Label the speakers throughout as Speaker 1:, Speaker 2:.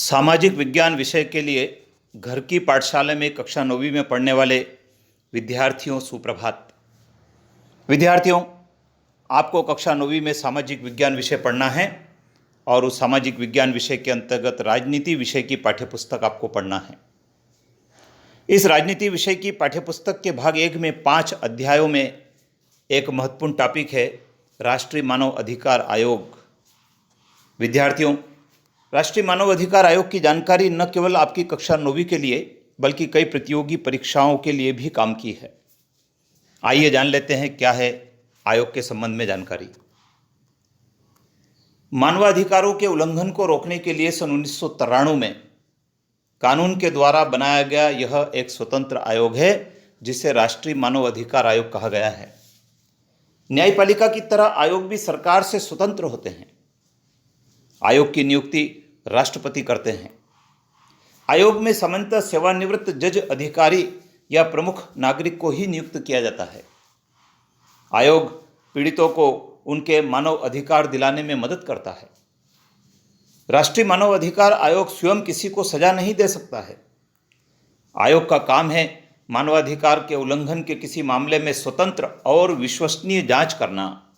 Speaker 1: सामाजिक विज्ञान विषय के लिए घर की पाठशाला में कक्षा 9वीं में पढ़ने वाले विद्यार्थियों सुप्रभात। विद्यार्थियों, आपको कक्षा 9वीं में सामाजिक विज्ञान विषय पढ़ना है और उस सामाजिक विज्ञान विषय के अंतर्गत राजनीति विषय की पाठ्यपुस्तक आपको पढ़ना है। इस राजनीति विषय की पाठ्यपुस्तक के भाग 1 में 5 अध्यायों में एक महत्वपूर्ण टॉपिक है राष्ट्रीय मानव अधिकार आयोग। विद्यार्थियों, राष्ट्रीय मानव अधिकार आयोग की जानकारी न केवल आपकी कक्षा 9वीं के लिए बल्कि कई प्रतियोगी परीक्षाओं के लिए भी काम की है। आइए जान लेते हैं क्या है आयोग के संबंध में जानकारी। मानवाधिकारों के उल्लंघन को रोकने के लिए सन 1993 में कानून के द्वारा बनाया गया यह एक स्वतंत्र आयोग है जिसे राष्ट्रीय मानव अधिकार आयोग कहा गया है। न्यायपालिका की तरह आयोग भी सरकार से स्वतंत्र होते हैं। आयोग की नियुक्ति राष्ट्रपति करते हैं। आयोग में सामान्यतः सेवानिवृत्त जज, अधिकारी या प्रमुख नागरिक को ही नियुक्त किया जाता है। आयोग पीड़ितों को उनके मानव अधिकार दिलाने में मदद करता है। राष्ट्रीय मानव अधिकार आयोग स्वयं किसी को सजा नहीं दे सकता है। आयोग का काम है मानवाधिकार के उल्लंघन के किसी मामले में स्वतंत्र और विश्वसनीय जांच करना।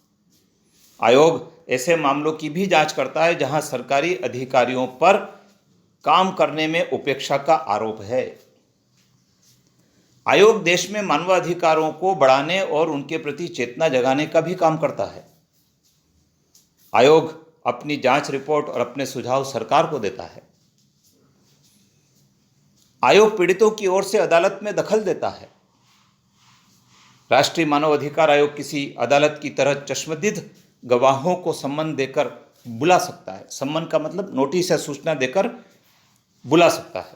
Speaker 1: आयोग ऐसे मामलों की भी जांच करता है जहां सरकारी अधिकारियों पर काम करने में उपेक्षा का आरोप है। आयोग देश में मानवाधिकारों को बढ़ाने और उनके प्रति चेतना जगाने का भी काम करता है। आयोग अपनी जांच रिपोर्ट और अपने सुझाव सरकार को देता है। आयोग पीड़ितों की ओर से अदालत में दखल देता है। राष्ट्रीय मानव अधिकार आयोग किसी अदालत की तरह चश्मदीद गवाहों को सम्मन देकर बुला सकता है। सम्मन का मतलब नोटिस या सूचना देकर बुला सकता है।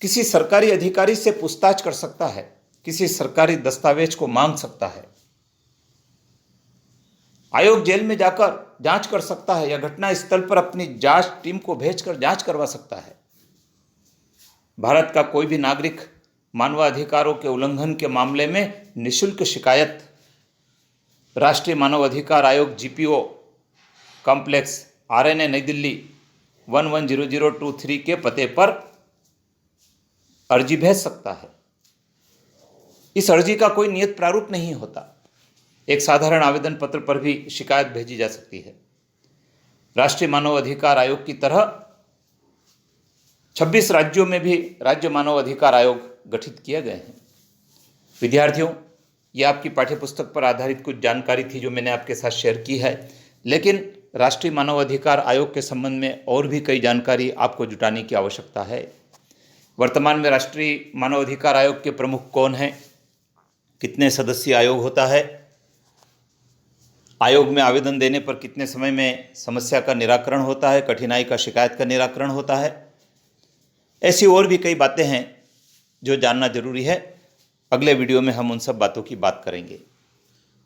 Speaker 1: किसी सरकारी अधिकारी से पूछताछ कर सकता है। किसी सरकारी दस्तावेज को मांग सकता है। आयोग जेल में जाकर जांच कर सकता है या घटना स्थल पर अपनी जांच टीम को भेजकर जांच करवा सकता है। भारत का कोई भी नागरिक मानवाधिकारों के उल्लंघन के मामले में निःशुल्क शिकायत राष्ट्रीय मानव अधिकार आयोग जीपीओ कॉम्प्लेक्स RNA नई दिल्ली 110023 के पते पर अर्जी भेज सकता है। इस अर्जी का कोई नियत प्रारूप नहीं होता। एक साधारण आवेदन पत्र पर भी शिकायत भेजी जा सकती है। राष्ट्रीय मानव अधिकार आयोग की तरह 26 राज्यों में भी राज्य मानव अधिकार आयोग गठित किए गए हैं। विद्यार्थियों, ये आपकी पाठ्यपुस्तक पर आधारित कुछ जानकारी थी जो मैंने आपके साथ शेयर की है, लेकिन राष्ट्रीय मानव अधिकार आयोग के संबंध में और भी कई जानकारी आपको जुटाने की आवश्यकता है। वर्तमान में राष्ट्रीय मानव अधिकार आयोग के प्रमुख कौन हैं, कितने सदस्यीय आयोग होता है, आयोग में आवेदन देने पर कितने समय में समस्या का निराकरण होता है, कठिनाई का शिकायत का निराकरण होता है, ऐसी और भी कई बातें हैं जो जानना जरूरी है। अगले वीडियो में हम उन सब बातों की बात करेंगे।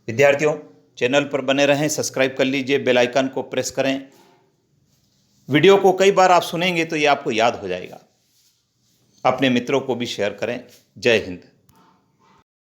Speaker 1: विद्यार्थियों, चैनल पर बने रहें, सब्सक्राइब कर लीजिए, बेल आइकन को प्रेस करें। वीडियो को कई बार आप सुनेंगे तो ये आपको याद हो जाएगा। अपने मित्रों को भी शेयर करें। जय हिंद।